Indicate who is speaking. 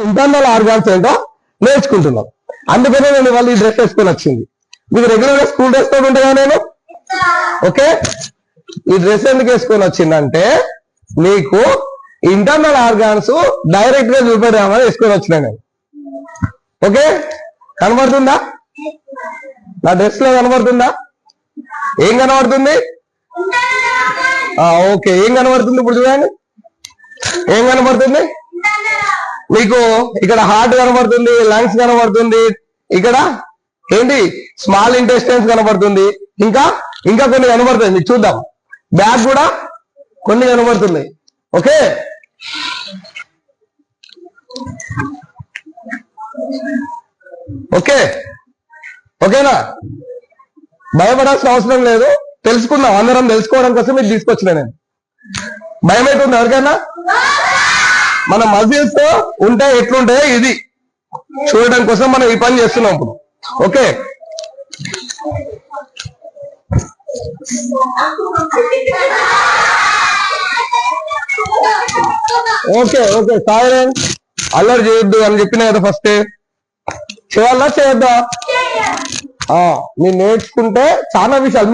Speaker 1: Internal organs ఏంటో నేర్చుకుంటున్నాం. అందుకనే నేను వాళ్ళు ఈ డ్రెస్ వేసుకొని వచ్చింది. మీకు రెగ్యులర్ గా స్కూల్ డ్రెస్ తోటి ఉంటాయా నేను? ఓకే, ఈ డ్రెస్ ఎందుకు వేసుకొని వచ్చిందంటే మీకు ఇంటర్నల్ ఆర్గాన్స్ డైరెక్ట్ గా చూపెడదామని వేసుకొని వచ్చినా నేను. ఓకే, కనబడుతుందా? నా డ్రెస్ లో కనబడుతుందా? ఏం కనబడుతుంది? ఓకే, ఏం కనబడుతుంది ఇప్పుడు చూడండి. ఏం కనబడుతుంది మీకు? ఇక్కడ హార్ట్ కనబడుతుంది, లంగ్స్ కనబడుతుంది, ఇక్కడ ఏంటి స్మాల్ ఇంటెస్టైన్స్ కనబడుతుంది, ఇంకా ఇంకా కొన్ని కనబడుతుంది. చూద్దాం, బ్యాక్ కూడా కొన్ని కనబడుతుంది. ఓకే, ఓకే ఓకేనా? భయపడాల్సిన అవసరం లేదు, తెలుసుకుందాం. అందరం తెలుసుకోవడం కోసం మీరు తీసుకొచ్చిన నేను. భయం అవుతుంది ఎవరికైనా? మన మజిల్స్ ఉంటే ఎట్లుంటాయో ఇది చూడడం కోసం మనం ఈ పని చేస్తున్నాం ఇప్పుడు. Okay, okay okay silent. అల్లరి చేయొద్దు అని చెప్పిన కదా ఫస్ట్. చేయాలా చేయొద్దా? మీరు నేర్చుకుంటే చాలా విషయాలు